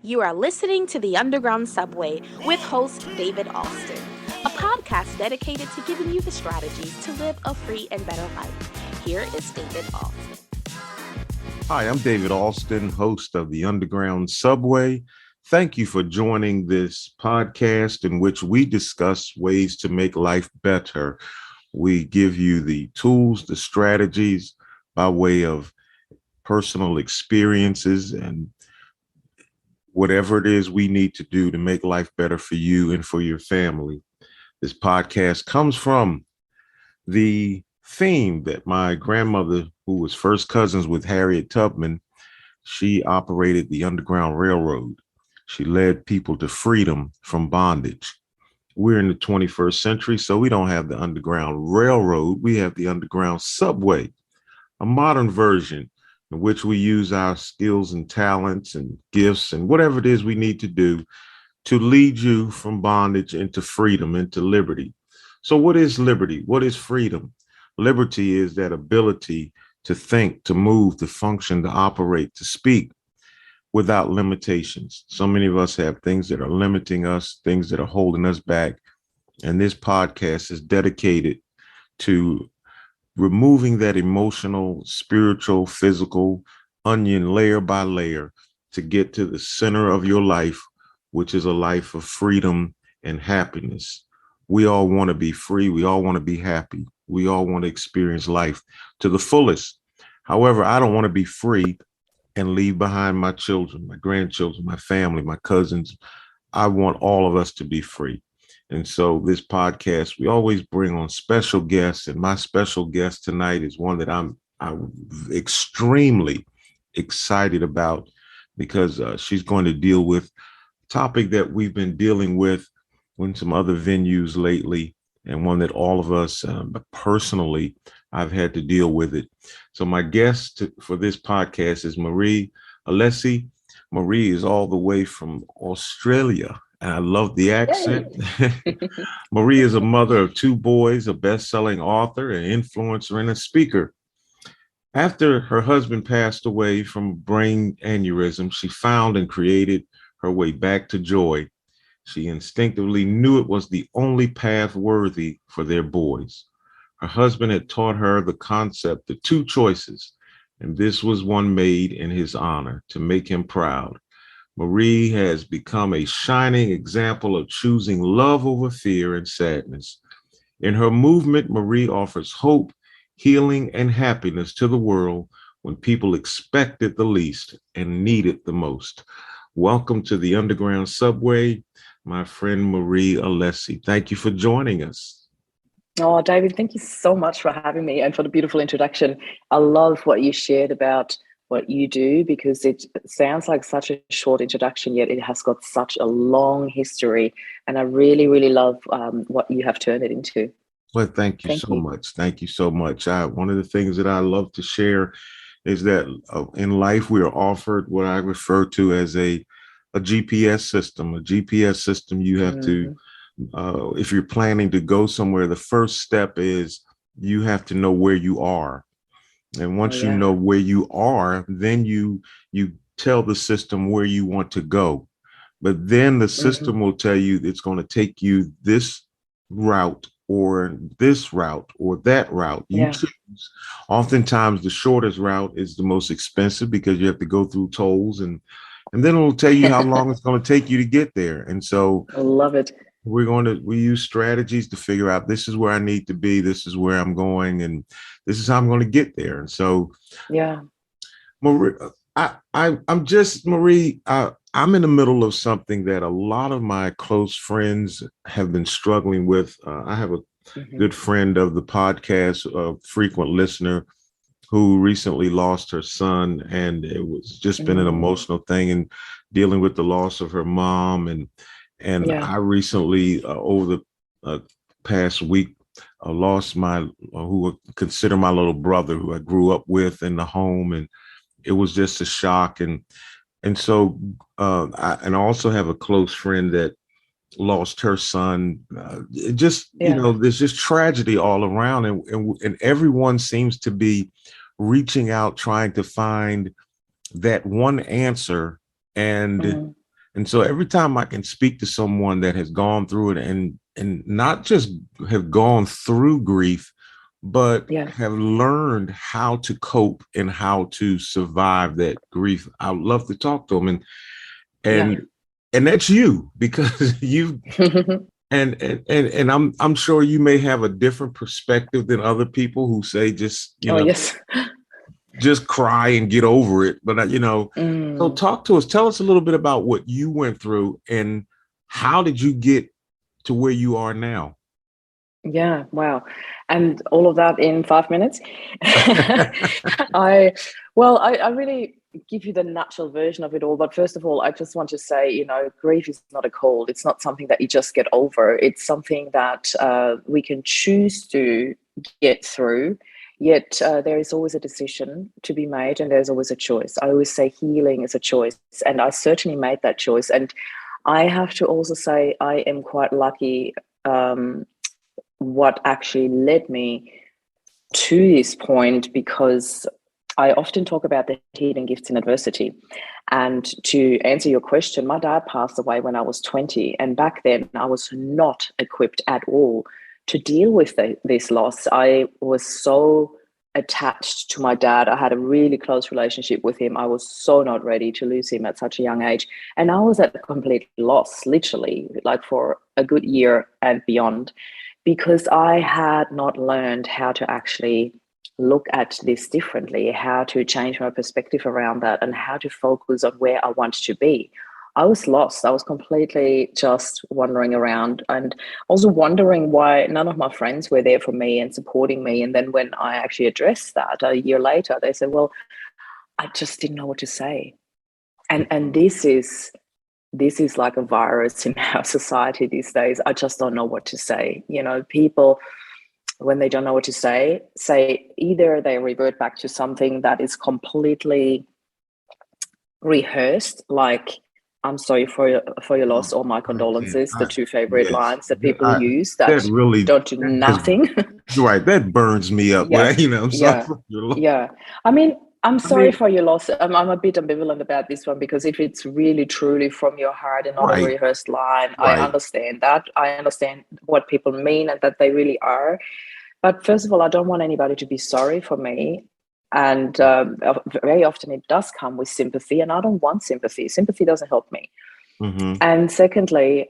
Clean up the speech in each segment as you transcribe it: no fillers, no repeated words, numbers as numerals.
You are listening to The Underground Subway with host David Alston, a podcast dedicated to giving you the strategies to live a free and better life. Here is David Alston. Hi, I'm David Alston, host of The Underground Subway. Thank you for joining this podcast in which we discuss ways to make life better. We give you the tools, the strategies by way of personal experiences and whatever it is we need to do to make life better for you and for your family. This podcast comes from the theme that my grandmother, who was first cousins with Harriet Tubman, she operated the Underground Railroad. She led people to freedom from bondage. We're in the 21st century, so we don't have the Underground Railroad. We have the Underground Subway, a modern version in which we use our skills and talents and gifts and whatever it is we need to do to lead you from bondage into freedom, into liberty. So what is liberty? What is freedom? Liberty is that ability to think, to move, to function, to operate, to speak without limitations. So many of us have things that are limiting us, things that are holding us back. And this podcast is dedicated to removing that emotional, spiritual, physical onion layer by layer to get to the center of your life, which is a life of freedom and happiness. We all want to be free. We all want to be happy. We all want to experience life to the fullest. However, I don't want to be free and leave behind my children, my grandchildren, my family, my cousins. I want all of us to be free. And so this podcast, we always bring on special guests. And my special guest tonight is one that I'm extremely excited about because she's going to deal with a topic that we've been dealing with in some other venues lately, and one that all of us personally, I've had to deal with it. So my guest for this podcast is Marie Alessi. Marie is all the way from Australia, and I love the accent. Marie is a mother of two boys, a best-selling author, an influencer, and a speaker. After her husband passed away from brain aneurysm, she found and created her way back to joy. She instinctively knew it was the only path worthy for their boys. Her husband had taught her the concept of two choices, and this was one made in his honor to make him proud. Marie has become a shining example of choosing love over fear and sadness. In her movement, Marie offers hope, healing, and happiness to the world when people expect it the least and need it the most. Welcome to the Underground Subway, my friend Marie Alessi. Thank you for joining us. Oh, David, thank you so much for having me and for the beautiful introduction. I love what you shared about what you do because it sounds like such a short introduction, yet it has got such a long history. And I really, really love what you have turned it into. Well, thank you so much. Thank you so much. One of the things that I love to share is that in life, we are offered what I refer to as a GPS system. A GPS system, you have to, if you're planning to go somewhere, the first step is you have to know where you are. And once you know where you are, then you tell the system where you want to go. But then the system will tell you it's going to take you this route or this route or that route. You choose. Oftentimes, the shortest route is the most expensive because you have to go through tolls and then it'll tell you how long it's going to take you to get there. And so I love it. We use strategies to figure out this is where I need to be. This is where I'm going. And this is how I'm going to get there. And so, Marie, I'm in the middle of something that a lot of my close friends have been struggling with. I have a good friend of the podcast, a frequent listener, who recently lost her son, and it was just been an emotional thing, and dealing with the loss of her mom. And I recently, over the past week, lost who I consider my little brother, who I grew up with in the home, and it was just a shock. And so I also have a close friend that lost her son. There's just tragedy all around, and everyone seems to be reaching out, trying to find that one answer. And And so every time I can speak to someone that has gone through it and not just have gone through grief, but Yeah. have learned how to cope and how to survive that grief, I would love to talk to them. Yeah. And that's you, because you and I'm sure you may have a different perspective than other people who say just, Oh, yes. just cry and get over it. But so Mm. talk to us. Tell us a little bit about what you went through and how did you get to where you are now? Yeah, wow. And all of that in 5 minutes. I really give you the natural version of it all. But first of all, I just want to say, grief is not a cold. It's not something that you just get over. It's something that we can choose to get through. Yet there is always a decision to be made, and there's always a choice. I always say healing is a choice, and I certainly made that choice. And I have to also say I am quite lucky. What actually led me to this point, because I often talk about the hidden gifts in adversity. And to answer your question, my dad passed away when I was 20. And back then, I was not equipped at all to deal with this loss. I was so attached to my dad. I had a really close relationship with him. I was so not ready to lose him at such a young age. And I was at a complete loss, literally, like for a good year and beyond, because I had not learned how to actually look at this differently, how to change my perspective around that, and how to focus on where I want to be. I was lost. I was completely just wandering around, and also wondering why none of my friends were there for me and supporting me. And then when I actually addressed that a year later, they said, well, I just didn't know what to say. And this is like a virus in our society these days. I just don't know what to say. People, when they don't know what to say either they revert back to something that is completely rehearsed, like "I'm sorry for your loss" or "my condolences," the two favorite Yes, lines that people use that that really, don't do that just, nothing. right. That burns me up. Yeah, I'm sorry yeah, for your loss. yeah. I mean, I'm I sorry mean, for your loss. I'm a bit ambivalent about this one, because if it's really truly from your heart and not a right, rehearsed line, I right. understand that. I understand what people mean and that they really are. But first of all, I don't want anybody to be sorry for me. And very often it does come with sympathy, and I don't want sympathy. Sympathy doesn't help me. Mm-hmm. And secondly,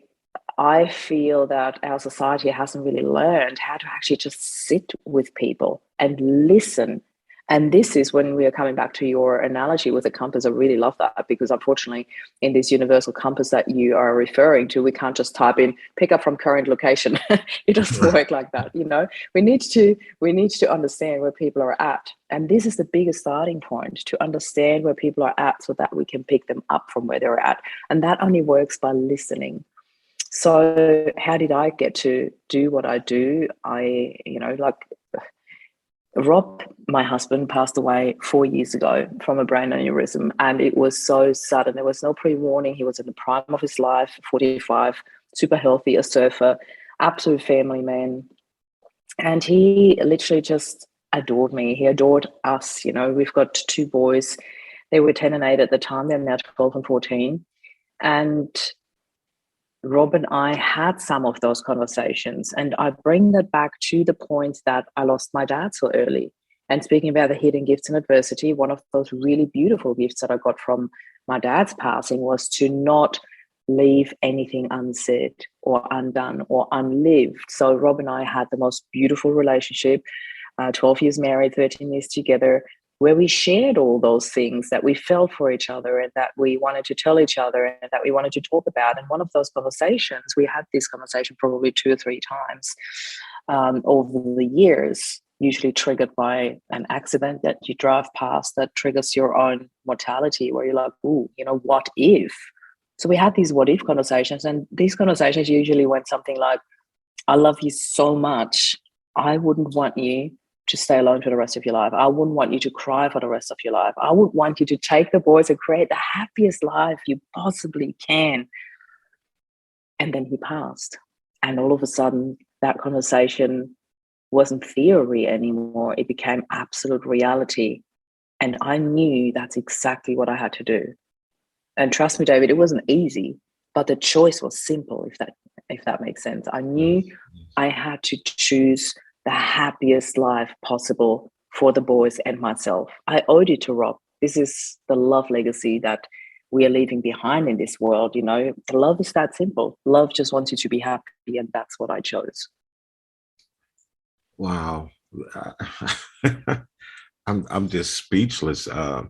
I feel that our society hasn't really learned how to actually just sit with people and listen. And this is when we are coming back to your analogy with the compass. I really love that, because unfortunately, in this universal compass that you are referring to, we can't just type in "pick up from current location." It doesn't work like that. We need to understand where people are at, and this is the biggest starting point, to understand where people are at, so that we can pick them up from where they're at, and that only works by listening. So how did I get to do what I do? Like Rob, my husband, passed away 4 years ago from a brain aneurysm, and it was so sudden. There was no pre-warning. He was in the prime of his life, 45, super healthy, a surfer, absolute family man. And he literally just adored me. He adored us. We've got two boys. They were 10 and 8 at the time. They're now 12 and 14. And Rob and I had some of those conversations, and I bring that back to the point that I lost my dad so early. And speaking about the hidden gifts in adversity, one of those really beautiful gifts that I got from my dad's passing was to not leave anything unsaid or undone or unlived. So Rob and I had the most beautiful relationship, 12 years married, 13 years together, where we shared all those things that we felt for each other and that we wanted to tell each other and that we wanted to talk about. And one of those conversations, we had this conversation probably 2 or 3 times over the years, usually triggered by an accident that you drive past that triggers your own mortality, where you're like, ooh, what if? So we had these what if conversations, and these conversations usually went something like, I love you so much. I wouldn't want you to stay alone for the rest of your life. I wouldn't want you to cry for the rest of your life. I would want you to take the boys and create the happiest life you possibly can. And then he passed. And all of a sudden, that conversation wasn't theory anymore. It became absolute reality. And I knew that's exactly what I had to do. And trust me, David, it wasn't easy, but the choice was simple, if that makes sense. I knew I had to choose the happiest life possible for the boys and myself. I owed it to Rob. This is the love legacy that we are leaving behind in this world. You know, love is that simple. Love just wants you to be happy, and that's what I chose. Wow. I'm just speechless. I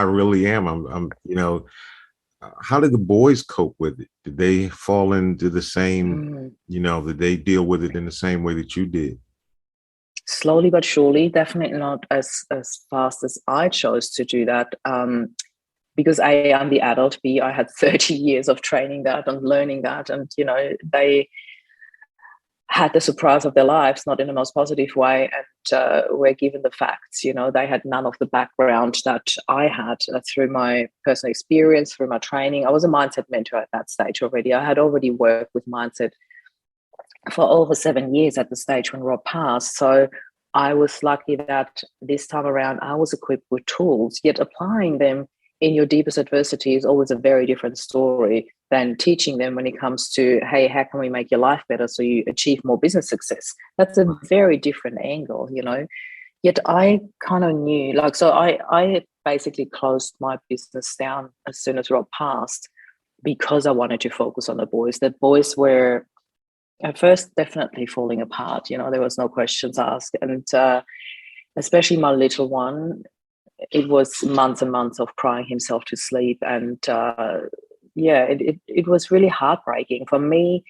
really am. How did the boys cope with it? Did they fall into the same, did they deal with it in the same way that you did? Slowly but surely, definitely not as fast as I chose to do that. Because A, I'm the adult, B, I had 30 years of training that and learning that. And, you know, they had the surprise of their lives, not in the most positive way, and were given the facts. You know, they had none of the background that I had through my personal experience, through my training. I was a mindset mentor at that stage already. I had already worked with mindset for over 7 years at the stage when Rob passed. So I was lucky that this time around I was equipped with tools, yet applying them in your deepest adversity is always a very different story than teaching them when it comes to, hey, how can we make your life better so you achieve more business success? That's a very different angle, you know. Yet I kind of knew, like, so I basically closed my business down as soon as Rob passed because I wanted to focus on the boys. The boys were at first definitely falling apart, you know, there was no questions asked. And especially my little one, it was months and months of crying himself to sleep. And it was really heartbreaking. For me,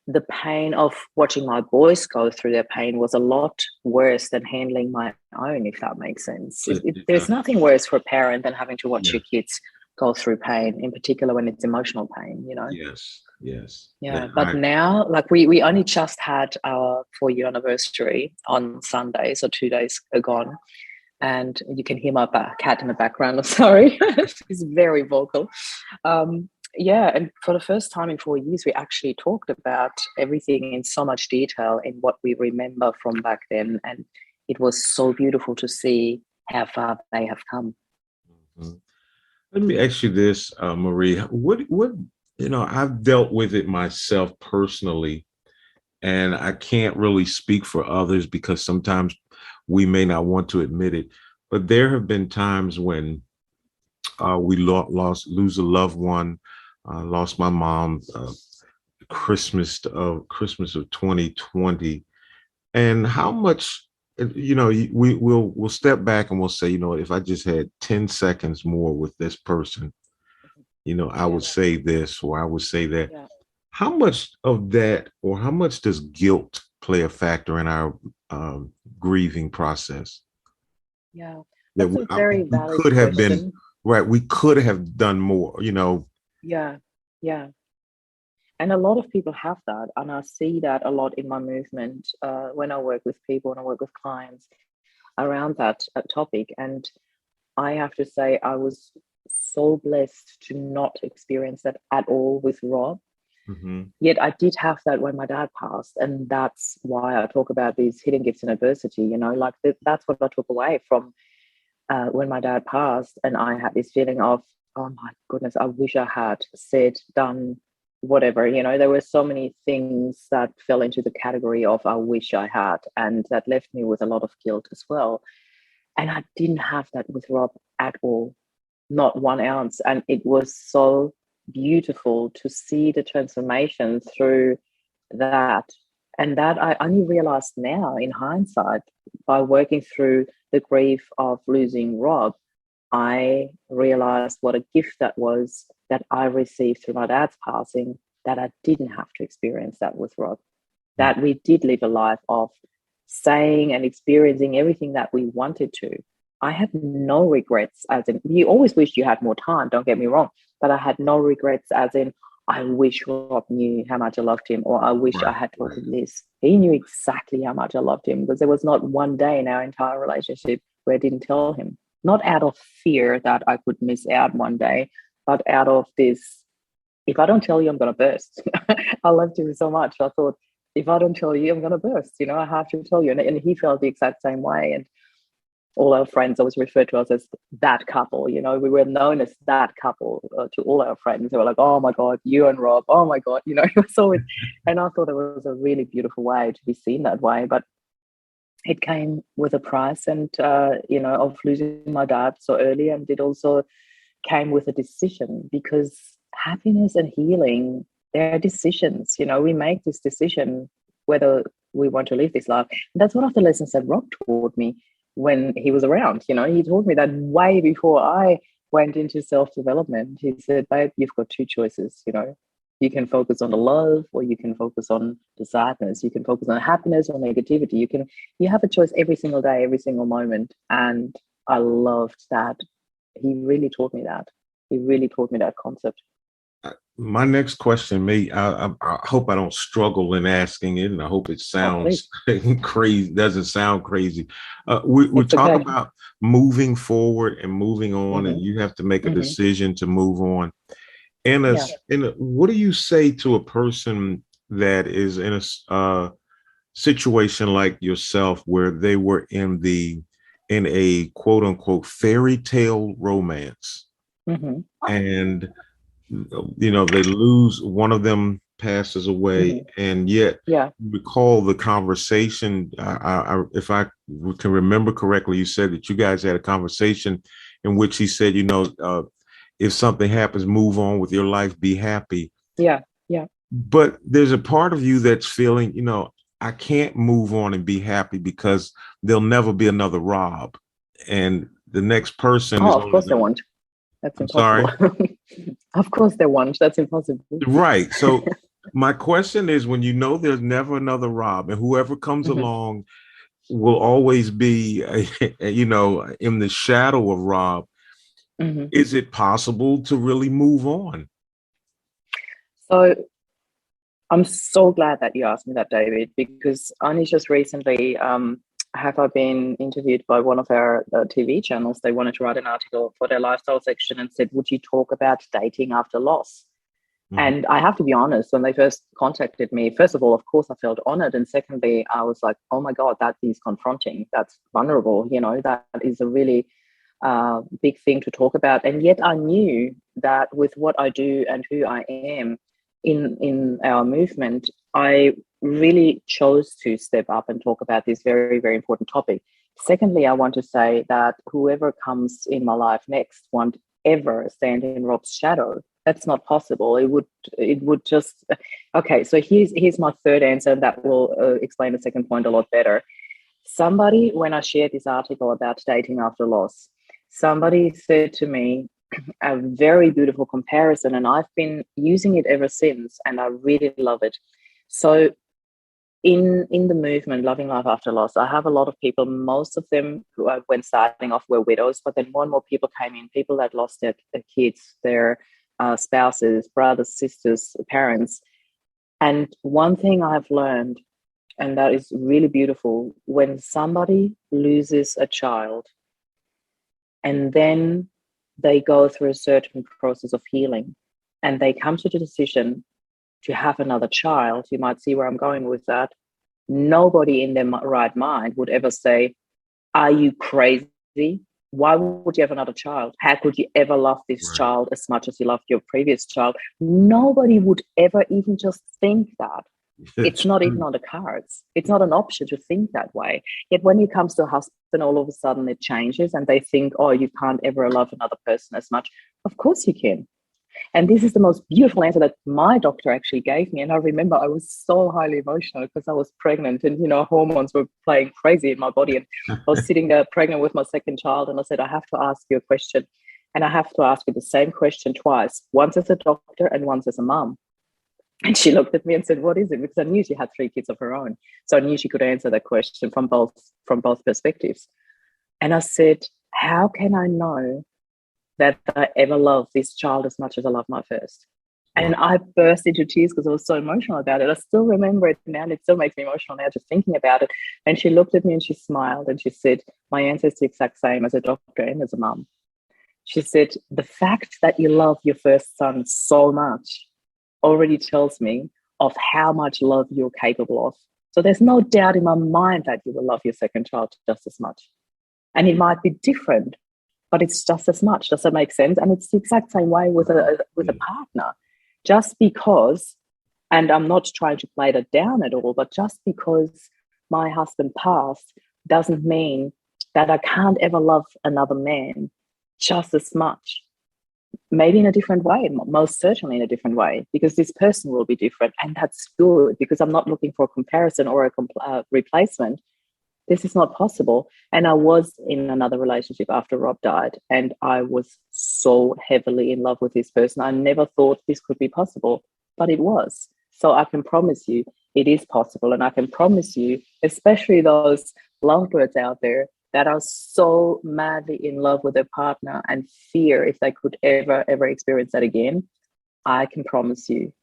the pain of watching my boys go through their pain was a lot worse than handling my own, if that makes sense. There's nothing worse for a parent than having to watch your kids go through pain, in particular when it's emotional pain, you know? Yes. Yeah, but now, like we only just had our 4-year anniversary on Sunday, so 2 days gone. And you can hear my cat in the background. I'm sorry, she's very vocal. And for the first time in 4 years, we actually talked about everything in so much detail in what we remember from back then. And it was so beautiful to see how far they have come. Mm-hmm. Let me ask you this, Marie. What I've dealt with it myself personally, and I can't really speak for others because sometimes we may not want to admit it. But there have been times when we lose a loved one. Lost my mom Christmas of 2020, and how much we'll step back and we'll say, if I just had 10 seconds more with this person, I would say this or I would say that. Yeah. How much of that, or how much does guilt play a factor in our grieving process? Yeah, that's a very valid could have question. Been right. We could have done more, Yeah. And a lot of people have that. And I see that a lot in my movement when I work with people and I work with clients around that topic. And I have to say, I was so blessed to not experience that at all with Rob. Mm-hmm. Yet I did have that when my dad passed. And that's why I talk about these hidden gifts in adversity, like that's what I took away from when my dad passed. And I had this feeling of, oh my goodness, I wish I had said, done, whatever. There were so many things that fell into the category of I wish I had. And that left me with a lot of guilt as well. And I didn't have that with Rob at all, not 1 ounce. And it was so beautiful to see the transformation through that. And that I only realized now in hindsight by working through the grief of losing Rob. I realized what a gift that was that I received through my dad's passing, that I didn't have to experience that with Rob, that we did live a life of saying and experiencing everything that we wanted to. I had no regrets, as in, you always wish you had more time, don't get me wrong, but I had no regrets as in, I wish Rob knew how much I loved him, or I wish I had told him this. He knew exactly how much I loved him, because there was not one day in our entire relationship where I didn't tell him. Not out of fear that I could miss out one day, but out of this, if I don't tell you, I'm going to burst. I loved him so much. I thought, if I don't tell you, I'm going to burst. I have to tell you. And he felt the exact same way. And all our friends always referred to us as that couple. You know, we were known as that couple to all our friends. They were like, "Oh my God, you and Rob. Oh my God," you know. It was always, and I thought it was a really beautiful way to be seen that way. But it came with a price, and you know, of losing my dad so early, and it also came with a decision, because happiness and healing, they're decisions. You know, we make this decision whether we want to live this life. And that's one of the lessons that Rob taught me when he was around. You know, he taught me that way before I went into self-development. He said, "Babe, you've got two choices, you know. You can focus on the love, or you can focus on the sadness. You can focus on happiness or negativity. You have a choice every single day, every single moment." And I loved that. He really taught me that. He really taught me that concept. My next question, I hope I don't struggle in asking it, and I hope it sounds crazy. Doesn't sound crazy. We talk okay. about moving forward and moving on, and you have to make a decision to move on. What do you say to a person that is in a situation like yourself, where they were in a quote unquote fairy tale romance, and you know, they lose, one of them passes away, and yet recall the conversation. If I can remember correctly, you said that you guys had a conversation in which he said, you know, if something happens, move on with your life, be happy. Yeah. But there's a part of you that's feeling, you know, I can't move on and be happy because there'll never be another Rob, and the next person is. Of course they won't. That's impossible. Sorry. Of course they won't. That's impossible. Right. So my question is, when you know there's never another Rob, and whoever comes along will always be, you know, in the shadow of Rob, is it possible to really move on? So I'm so glad that you asked me that, David, because only just recently have I been interviewed by one of our TV channels. They wanted to write an article for their lifestyle section and said, "Would you talk about dating after loss?" And I have to be honest, when they first contacted me, first of all, of course, I felt honored. And secondly, I was like, oh my God, that is confronting. That's vulnerable. You know, that is a really big thing to talk about. And yet I knew that with what I do and who I am in our movement, I really chose to step up and talk about this very, very important topic. Secondly, I want to say that whoever comes in my life next won't ever stand in Rob's shadow. That's not possible. It would just, okay. So here's my third answer, and that will explain the second point a lot better. Somebody, when I shared this article about dating after loss, somebody said to me a very beautiful comparison, and I've been using it ever since, and I really love it. So in the movement Loving Life After Loss, I have a lot of people, most of them who when starting off were widows, but then more and more people came in, people that lost their kids, their spouses, brothers, sisters, parents. And one thing I've learned, and that is really beautiful, when somebody loses a child and then they go through a certain process of healing and they come to the decision to have another child, you might see where I'm going with that. Nobody in their right mind would ever say, "Are you crazy? Why would you have another child? How could you ever love this child as much as you loved your previous child?" Nobody would ever even just think that. It's not even on the cards. It's not an option to think that way. Yet when it comes to a husband, all of a sudden it changes and they think, "Oh, you can't ever love another person as much." Of course you can. And this is the most beautiful answer that my doctor actually gave me. And I remember I was so highly emotional because I was pregnant and, you know, hormones were playing crazy in my body. And I was sitting there pregnant with my second child. And I said, "I have to ask you a question. And I have to ask you the same question twice, once as a doctor and once as a mom." And she looked at me and said, "What is it?" Because I knew she had 3 kids of her own. So I knew she could answer that question from both perspectives. And I said, "How can I know that I ever love this child as much as I love my first?" And I burst into tears because I was so emotional about it. I still remember it now, and it still makes me emotional now just thinking about it. And she looked at me and she smiled and she said, "My answer is the exact same as a doctor and as a mum." She said, "The fact that you love your first son so much already tells me of how much love you're capable of. So there's no doubt in my mind that you will love your second child just as much." And it might be different, but it's just as much. Does that make sense? And it's the exact same way with a partner. Just because, and I'm not trying to play that down at all, but just because my husband passed doesn't mean that I can't ever love another man just as much. Maybe in a different way, most certainly in a different way, because this person will be different. And that's good, because I'm not looking for a comparison or a replacement. This is not possible. And I was in another relationship after Rob died, and I was so heavily in love with this person. I never thought this could be possible, but it was. So I can promise you it is possible. And I can promise you, especially those lovebirds out there that are so madly in love with their partner and fear if they could ever experience that again, I can promise you,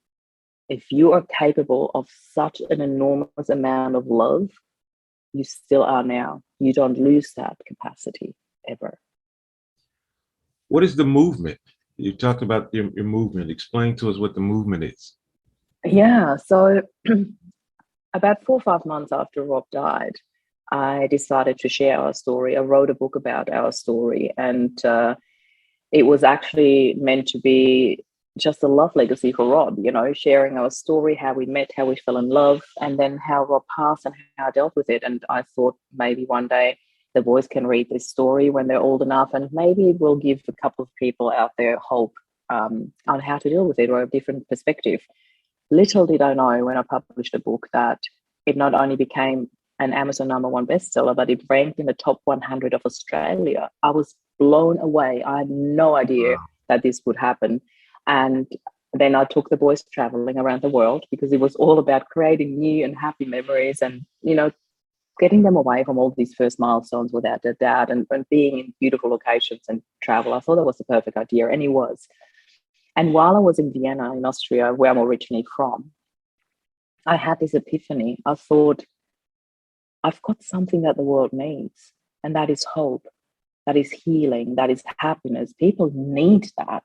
if you are capable of such an enormous amount of love, you still are now. You don't lose that capacity ever. What is the movement? You talked about your movement. Explain to us what the movement is. Yeah. So about 4 or 5 months after Rob died, I decided to share our story. I wrote a book about our story, and it was actually meant to be just a love legacy for Rob, sharing our story, how we met, how we fell in love, and then how Rob passed and how I dealt with it. And I thought maybe one day the boys can read this story when they're old enough, and maybe it will give a couple of people out there hope on how to deal with it, or a different perspective. Little did I know when I published a book that it not only became an Amazon #1 bestseller, but it ranked in the top 100 of Australia. I was blown away. I had no idea that this would happen. And then I took the boys traveling around the world, because it was all about creating new and happy memories and, getting them away from all these first milestones without their dad, and being in beautiful locations and travel. I thought that was the perfect idea, and it was. And while I was in Vienna, in Austria, where I'm originally from, I had this epiphany. I thought, I've got something that the world needs, and that is hope, that is healing, that is happiness. People need that,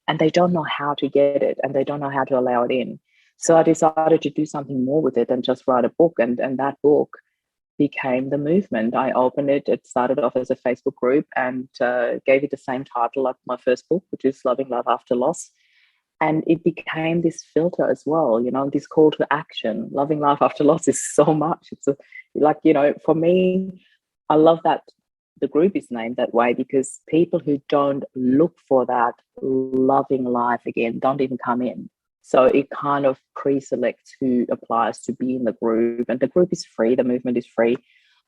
and they don't know how to get it, and they don't know how to allow it in. So I decided to do something more with it than just write a book, and that book became the movement. I opened it. It started off as a Facebook group, and gave it the same title like my first book, which is Loving Love After Loss. And it became this filter as well, this call to action. Loving life after loss is so much. It's for me, I love that the group is named that way, because people who don't look for that loving life again don't even come in. So it kind of pre-selects who applies to be in the group. And the group is free. The movement is free.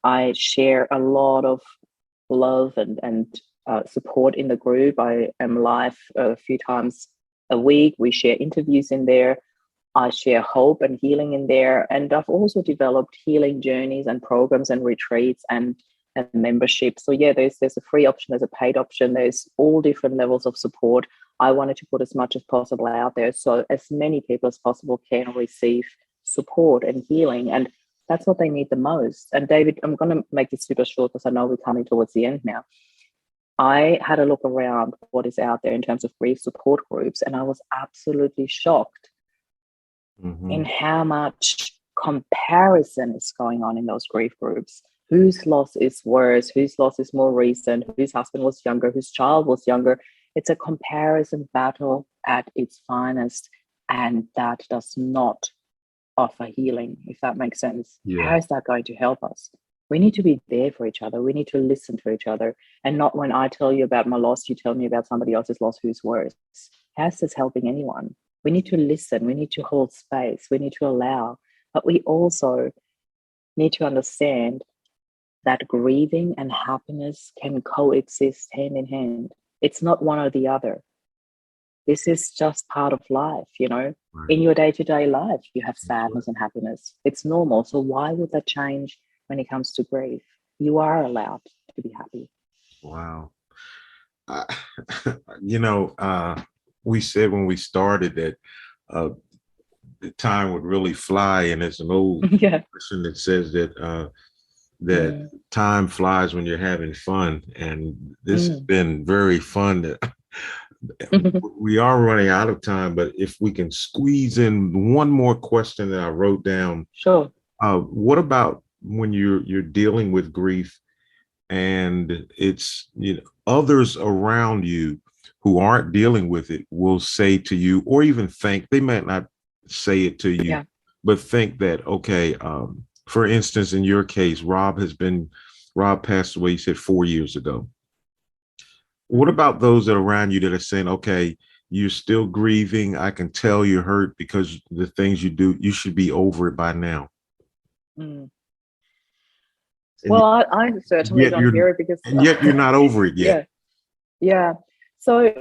I share a lot of love and support in the group. I am live a few times a week. We share interviews in there. I share hope and healing in there. And I've also developed healing journeys and programs and retreats and membership. So yeah, there's a free option, there's a paid option, there's all different levels of support. I wanted to put as much as possible out there, so as many people as possible can receive support and healing. And that's what they need the most. And David, I'm going to make this super short, because I know we're coming towards the end now. I had a look around what is out there in terms of grief support groups, and I was absolutely shocked in how much comparison is going on in those grief groups. Whose loss is worse? Whose loss is more recent? Whose husband was younger? Whose child was younger? It's a comparison battle at its finest, and that does not offer healing, if that makes sense. Yeah. How is that going to help us? We need to be there for each other. We need to listen to each other, and not when I tell you about my loss, you tell me about somebody else's loss who's worse. How's this helping anyone? We need to listen. We need to hold space. We need to allow. But we also need to understand that grieving and happiness can coexist hand in hand. It's not one or the other. This is just part of life, Right. In your day-to-day life, you have sadness and happiness. It's normal. So why would that change when it comes to grief? You are allowed to be happy. Wow. We said when we started that the time would really fly, and it's an old person that says that time flies when you're having fun, and this has been very fun. We are running out of time, but if we can squeeze in one more question that I wrote down. Sure. What about when you're dealing with grief? And it's, others around you who aren't dealing with it will say to you, or even think, they might not say it to you, Yeah. but think that, okay, for instance, in your case, Rob passed away, you said 4 years ago. What about those that are around you that are saying, okay, you're still grieving. I can tell you're hurt because the things you do, you should be over it by now. Mm. And Well, I certainly yet don't you're hear it because, and yet you're not over it yet. yeah, yeah. So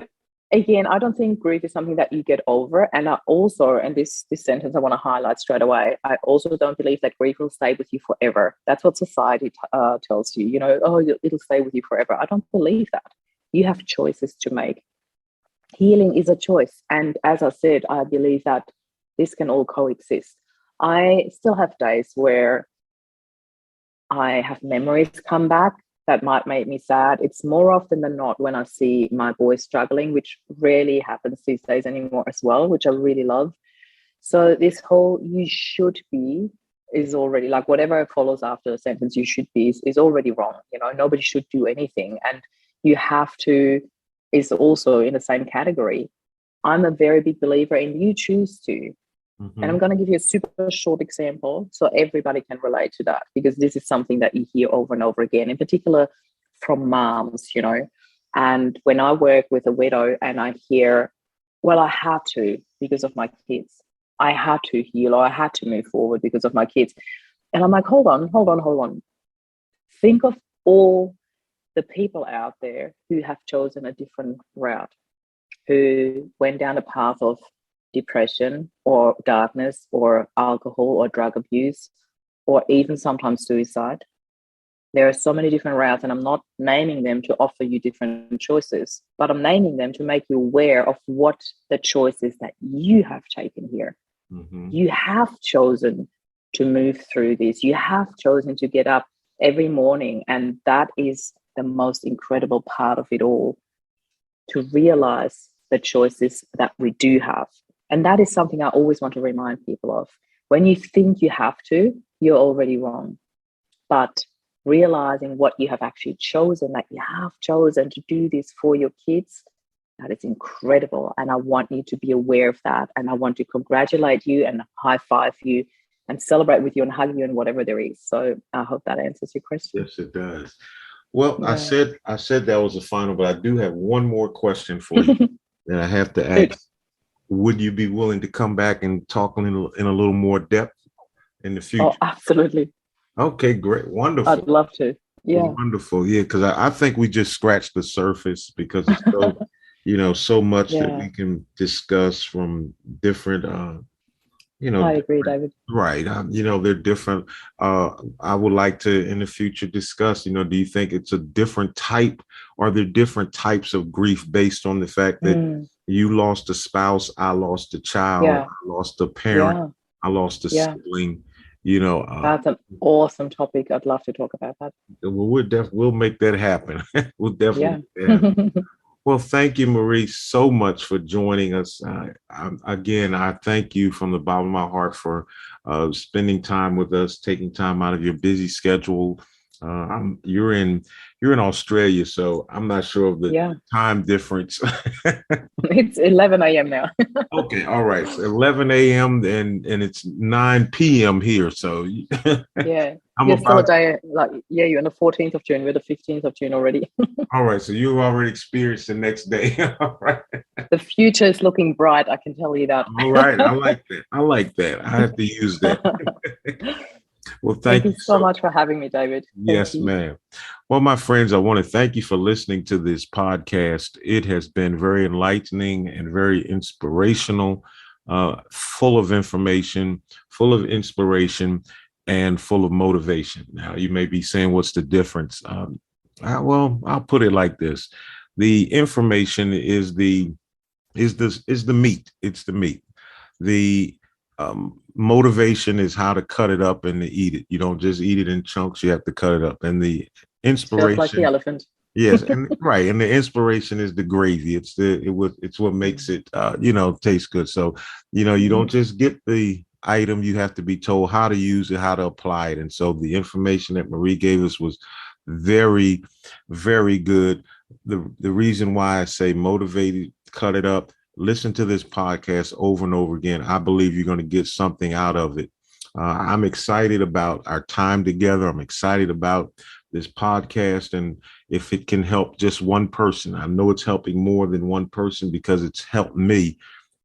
again, I don't think grief is something that you get over. And I also, and this sentence I want to highlight straight away, I also don't believe that grief will stay with you forever. That's what society tells you, oh, it'll stay with you forever. I don't believe that. You have choices to make. Healing is a choice. And as I said, I believe that this can all coexist. I still have days where I have memories come back that might make me sad. It's more often than not when I see my boys struggling, which rarely happens these days anymore as well, which I really love. So this whole "you should be" is already, like, whatever follows after the sentence "you should be" is already wrong. Nobody should do anything. And "you have to" is also in the same category. I'm a very big believer in "you choose to." And I'm Mhm. going to give you a super short example so everybody can relate to that, because this is something that you hear over and over again, in particular from moms. And when I work with a widow and I hear, well, I had to because of my kids. I had to heal, or I had to move forward because of my kids. And I'm like, hold on, hold on, hold on. Think of all the people out there who have chosen a different route, who went down a path of depression or darkness or alcohol or drug abuse or even sometimes suicide. There are so many different routes, and I'm not naming them to offer you different choices, but I'm naming them to make you aware of what the choices that you have taken here. Mhm. You have chosen to move through this. You have chosen to get up every morning, and that is the most incredible part of it all, to realize the choices that we do have. And that is something I always want to remind people of. When you think you have to, you're already wrong. But realizing what you have actually chosen, that you have chosen to do this for your kids, that is incredible. And I want you to be aware of that. And I want to congratulate you and high five you and celebrate with you and hug you and whatever there is. So I hope that answers your question. Yes, it does. Well, I Yeah. said I said that was the final, but I do have one more question for you that I have to Good. ask. Would you be willing to come back and talk in a little more depth in the Oh, future? absolutely. Okay, great. Wonderful. I'd love to. Yeah. Wonderful. Yeah, because I think we just scratched the surface because it's so, so much that Yeah. we can discuss from different, I agree, different, David. right. They're different. Uh, I would like to in the future discuss, do you think it's a different type? Are there different types of grief based on the fact that Mm, you lost a spouse, I lost a child, yeah. I lost a parent, Yeah. I lost a Yeah. sibling, you know, uh, That's an awesome topic. I'd love to talk about that. we'll make that happen. We'll definitely Yeah. make that happen. Well, thank you, Marie, so much for joining us. Again, I thank you from the bottom of my heart for spending time with us, taking time out of your busy schedule. You're in Australia, so I'm not sure of the Yeah. time difference. It's 11 a.m. now. Okay, all right. So 11 a.m. and it's 9 p.m. here. So Yeah. I'm You're still a about day, like, yeah, you're on the 14th of June. We're the 15th of June already. all right. So you've already experienced the next day. All right. The future is looking bright. I can tell you that. All right. I like that. I like that. I have to use that. Well, Thank thank you you so so. much for having me, David. Thank Yes, you. ma'am. Well, my friends, I want to thank you for listening to this podcast. It has been very enlightening and very inspirational, full of information, full of inspiration, and full of motivation. Now, you may be saying, what's the difference? Well, I'll put it like this: the information is the meat. It's the meat. The motivation is how to cut it up and to eat it. You don't just eat it in chunks. You have to cut it up. And the Just like the inspiration, elephant. yes, and right, and the inspiration is the gravy. It's what makes it taste good. So you don't Mhm. just get the item. You have to be told how to use it, how to apply it. And so the information that Marie gave us was Very, very good. The reason why I say motivated, cut it up, listen to this podcast over and over again. I believe you're going to get something out of it. I'm excited about our time together. I'm excited about this podcast. And if it can help just one person, I know it's helping more than one person because it's helped me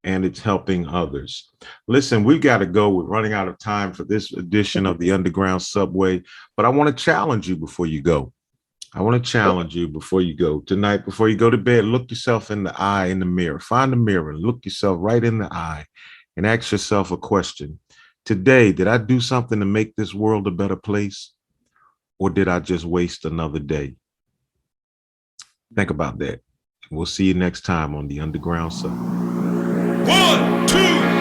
and it's helping others. Listen, we've got to go. We're running out of time for this edition of the Underground Subway, but I want to challenge you before you go. I want to challenge you before you go tonight, before you go to bed. Look yourself in the eye in the mirror. Find a mirror and look yourself right in the eye and ask yourself a question. Today, did I do something to make this world a better place, or did I just waste another day? Think about that. We'll see you next time on the Underground Subway. 1, 2